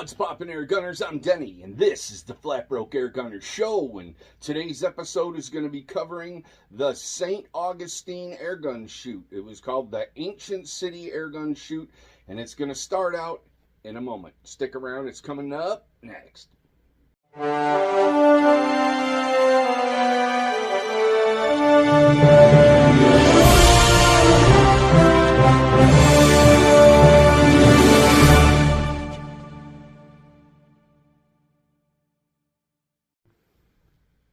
What's poppin', Air Gunners? I'm Denny, and this is the Flat Broke Air Gunner Show. And today's episode is going to be covering the St. Augustine airgun shoot. It was called the Ancient City Airgun Shoot, and it's going to start out in a moment. Stick around, it's coming up next.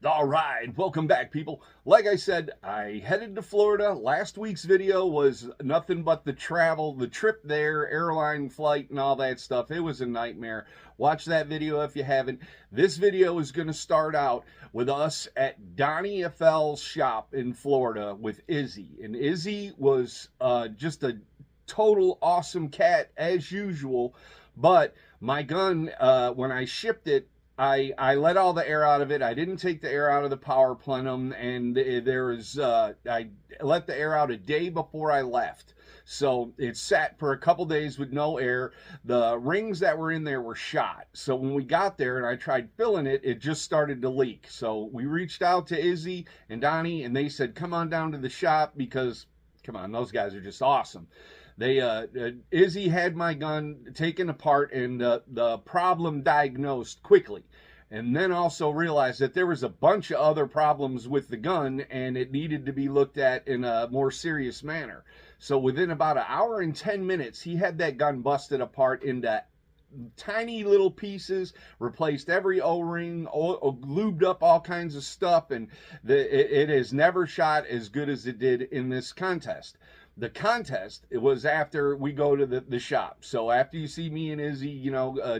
All right, welcome back, people. Like I said, I headed to Florida. Last week's video was nothing but the trip there, airline flight and all that stuff. It was a nightmare. Watch that video if you haven't. This video is going to start out with us at Donnie FL's shop in Florida with Izzy. And Izzy was just a total awesome cat as usual. But my gun, when I shipped it, I let all the air out of it. I didn't take the air out of the power plenum, and I let the air out a day before I left. So it sat for a couple days with no air. The rings that were in there were shot. So when we got there and I tried filling it, it just started to leak. So we reached out to Izzy and Donnie, and they said, come on down to the shop because, come on, those guys are just awesome. Izzy had my gun taken apart and the problem diagnosed quickly, and then also realized that there was a bunch of other problems with the gun and it needed to be looked at in a more serious manner. So within about an hour and 10 minutes, he had that gun busted apart into tiny little pieces, replaced every O-ring, lubed up all kinds of stuff, and it has never shot as good as it did in this contest. The contest, it was after we go to the shop. So after you see me and Izzy,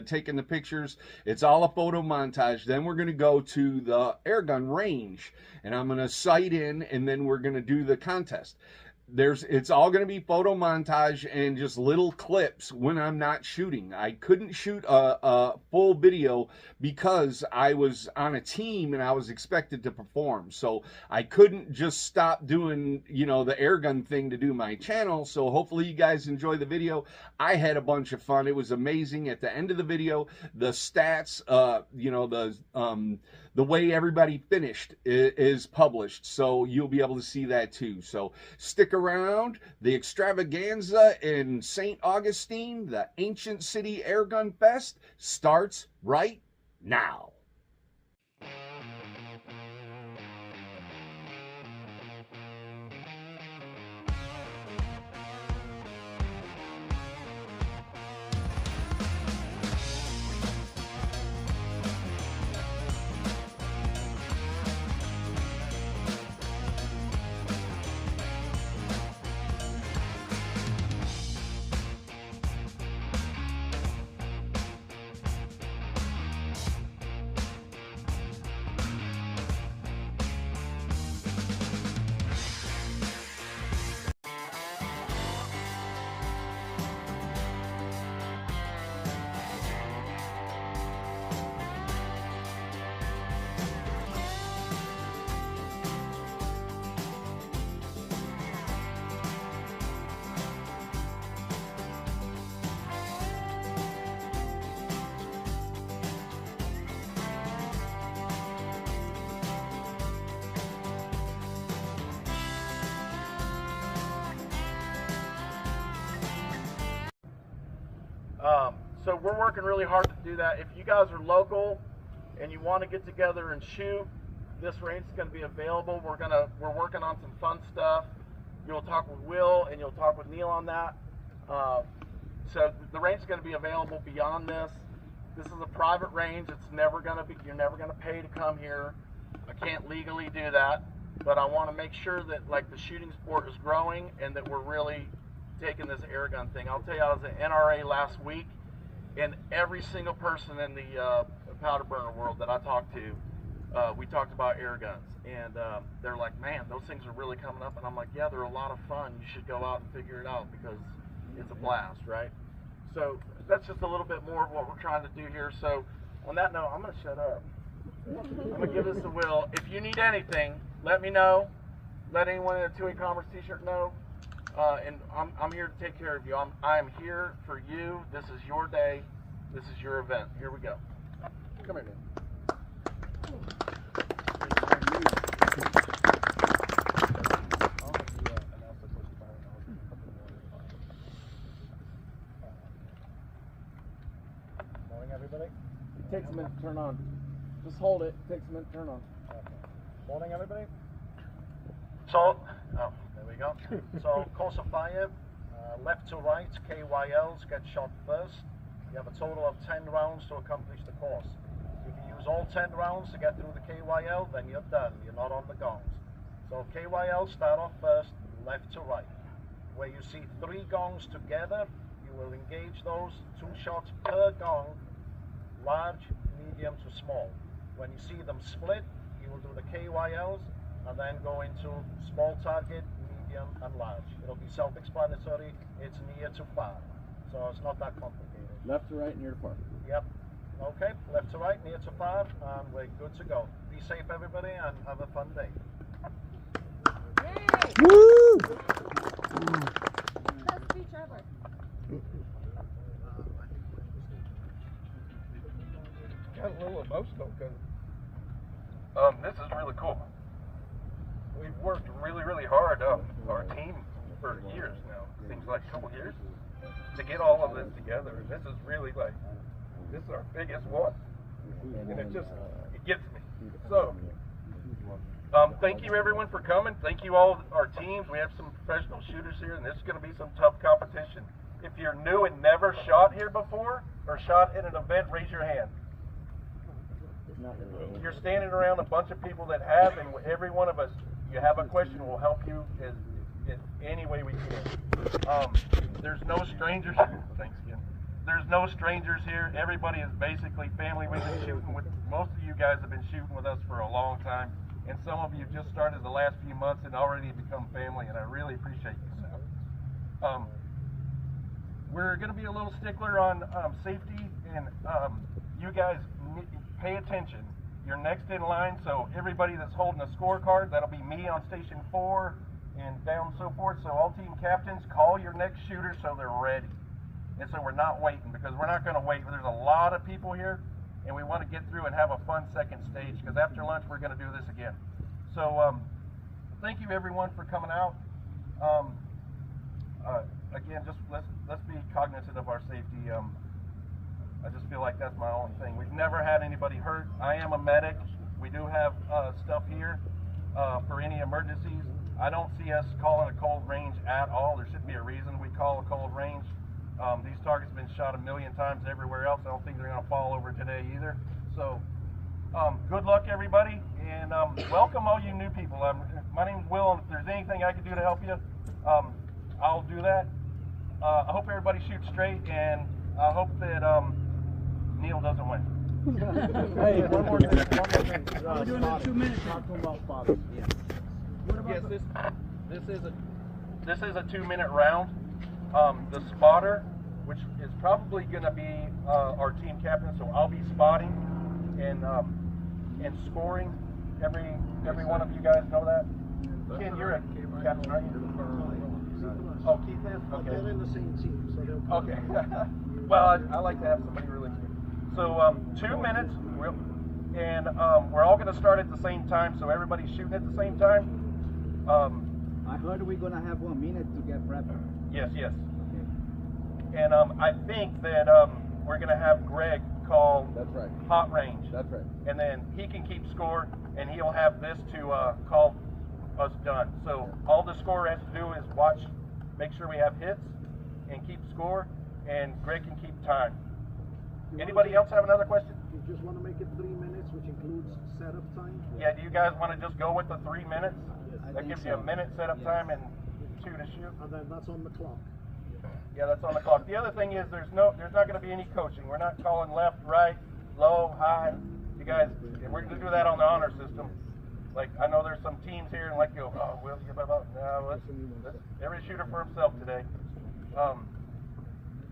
taking the pictures, it's all a photo montage. Then we're going to go to the airgun range, and I'm going to sight in, and then we're going to do the contest. It's all going to be photo montage and just little clips when I'm not shooting. I couldn't shoot a full video because I was on a team and I was expected to perform. So I couldn't just stop doing, the airgun thing to do my channel. So hopefully you guys enjoy the video. I had a bunch of fun. It was amazing. At the end of the video, the stats, the way everybody finished is published, so you'll be able to see that too. So stick around. The extravaganza in St. Augustine, the Ancient City Airgun Fest, starts right now. So we're working really hard to do that. If you guys are local and you want to get together and shoot, this range is going to be available. We're working on some fun stuff. You'll talk with Will and you'll talk with Neil on that. So the range is going to be available beyond this. This is a private range. You're never going to pay to come here. I can't legally do that, but I want to make sure that the shooting sport is growing and that we're really taking this airgun thing. I'll tell you, I was at NRA last week, and every single person in the powder burner world that I talked to, we talked about air guns, and they're like, man, those things are really coming up. And I'm like, yeah, they're a lot of fun. You should go out and figure it out because it's a blast, right? So that's just a little bit more of what we're trying to do here. So on that note, I'm going to shut up. I'm going to give this to Will. If you need anything, let me know. Let anyone in a 2A Commerce t-shirt know. And I'm here to take care of you. I am here for you. This is your day. This is your event. Here we go. Come here, man. Morning, everybody. It takes a minute to turn on. Just hold it. It takes a minute to turn on. Okay. Morning, everybody. So, oh, there we go. So, course of fire, left to right, KYLs get shot first. You have a total of 10 rounds to accomplish the course. If you use all 10 rounds to get through the KYL, then you're done. You're not on the gongs. So KYL start off first, left to right. Where you see 3 gongs together, you will engage those 2 shots per gong, large, medium to small. When you see them split, you will do the KYLs and then go into small target, medium, and large. It'll be self-explanatory. It's near to far, so it's not that complicated. Left to right, near to far. Yep. Okay, left to right, near to far, and we're good to go. Be safe, everybody, and have a fun day. Woo! Best speech ever. Got a little emotional because this is really cool. We've worked really hard, our team, for years now. Seems like a couple years to get all of this together. This is really like, this is our biggest one, and it gets me. So, thank you everyone for coming. Thank you all our teams. We have some professional shooters here, and this is going to be some tough competition. If you're new and never shot here before or shot at an event, raise your hand. You're standing around a bunch of people that have, and every one of us, you have a question, we'll help you in any way we can. There's no strangers. Thanks again. There's no strangers here. Everybody is basically family. We've been shooting with, most of you guys have been shooting with us for a long time, and some of you just started the last few months and already become family, and I really appreciate you. We're going to be a little stickler on safety, and you guys pay attention. You're next in line, so everybody that's holding a scorecard, that'll be me on station 4 and down and so forth. So all team captains, call your next shooter so they're ready. And so we're not waiting, because we're not going to wait. There's a lot of people here, and we want to get through and have a fun second stage, because after lunch we're going to do this again. So thank you everyone for coming out. Again, just let's be cognizant of our safety. I just feel like that's my only thing. We've never had anybody hurt. I am a medic. We do have stuff here for any emergencies. I don't see us calling a cold range at all. There should be a reason we call a cold range. These targets have been shot a million times everywhere else. I don't think they're going to fall over today either. So good luck, everybody, and welcome all you new people. My name's Will, and if there's anything I can do to help you, I'll do that. I hope everybody shoots straight, and I hope that Neil doesn't win. Hey, one more thing. We're doing it in 2 minutes. Talk to him about fathers. Yeah. What about Yes, this is a 2-minute round. The spotter, which is probably going to be our team captain, so I'll be spotting and scoring. Every one of you guys know that. Ken, you're a captain, aren't you? Oh, Keith is? Okay. They're in the same team, so they'll. Okay. Well, I like to have somebody really clear. So 2 minutes, and we're all going to start at the same time, so everybody's shooting at the same time. I heard we're gonna have 1 minute to get prepped. Yes. Okay. And I think that we're going to have Greg call That's right. hot range. That's right. And then he can keep score, and he'll have this to call us done. So all the scorer has to do is watch, make sure we have hits, and keep score, and Greg can keep time. Anybody else have another question? You just want to make it 3 minutes, which includes setup time? Yeah, do you guys want to just go with the 3 minutes? I That think gives you so. a minute setup Yeah. time and 2 to shoot. And then that's on the clock. Yeah, that's on the clock. The other thing is there's not going to be any coaching. We're not calling left, right, low, high. You guys, we're going to do that on the honor system. Like, I know there's some teams here and like go, oh, Will, you about no, let's every shooter for himself today.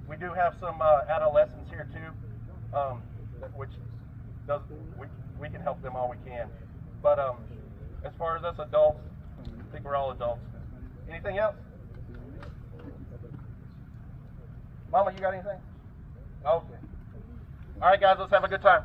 We do have some adolescents here too, which does we can help them all we can. But as far as us adults, I think we're all adults. Anything else? Mama, you got anything? Okay. All right, guys, let's have a good time.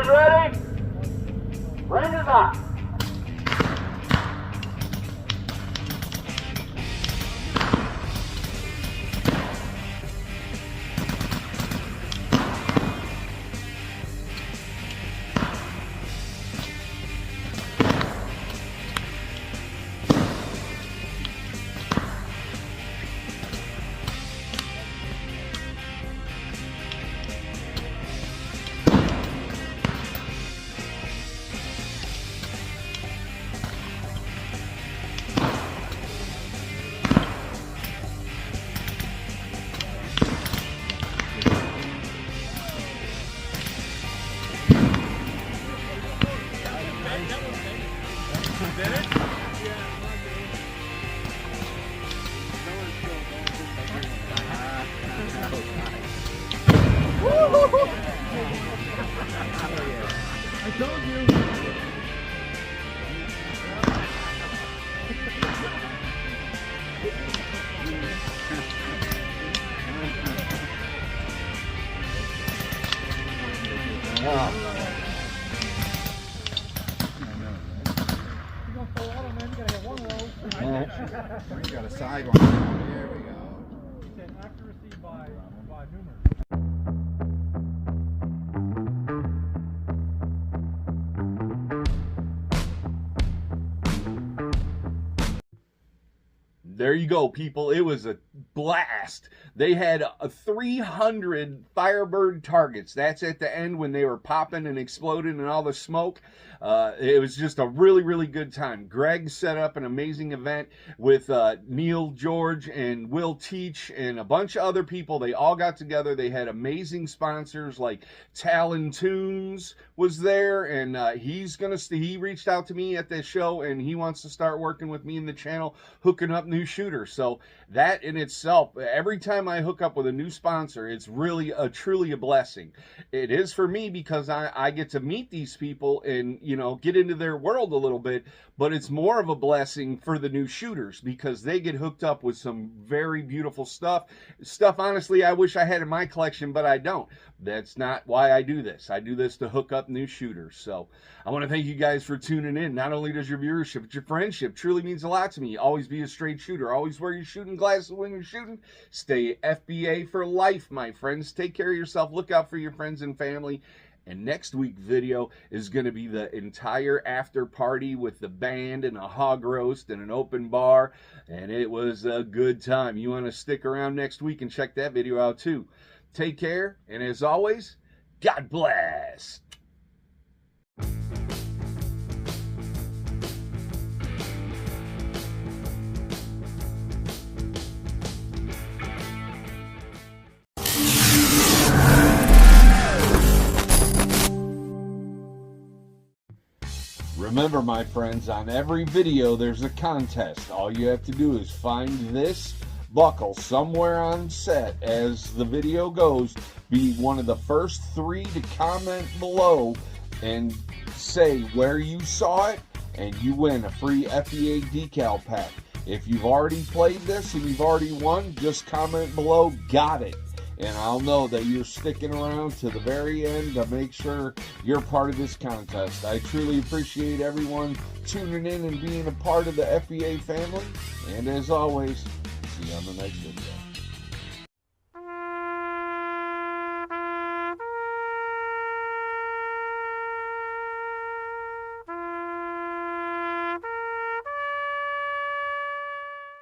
Ready? Range is on. I told you. We got a side one. There we go. Accuracy by numerous. There you go, people. It was a blast. They had 300 Firebird targets. That's at the end when they were popping and exploding and all the smoke. It was just a really, really good time. Greg set up an amazing event with Neil George and Will Teach and a bunch of other people. They all got together. They had amazing sponsors like Talon Tunes was there, and he reached out to me at that show, and he wants to start working with me in the channel, hooking up new new shooter. So that in itself, every time I hook up with a new sponsor, it's really truly a blessing. It is for me because I get to meet these people and, you know, get into their world a little bit, but it's more of a blessing for the new shooters because they get hooked up with some very beautiful stuff. Honestly, I wish I had in my collection, but I don't. That's not why I do this. I do this to hook up new shooters. So I want to thank you guys for tuning in. Not only does your viewership, but your friendship truly means a lot to me. Always be a straight shooter. Always wear your shooting glasses when you're shooting. Stay FBA for life, my friends. Take care of yourself. Look out for your friends and family. And next week's video is going to be the entire after party with the band and a hog roast and an open bar. And it was a good time. You want to stick around next week and check that video out too. Take care. And as always, God bless. Remember, my friends, on every video there's a contest. All you have to do is find this buckle somewhere on set as the video goes. Be one of the first 3 to comment below and say where you saw it, and you win a free FBA decal pack. If you've already played this and you've already won, just comment below, got it. And I'll know that you're sticking around to the very end to make sure you're part of this contest. I truly appreciate everyone tuning in and being a part of the FBA family. And as always, see you on the next video.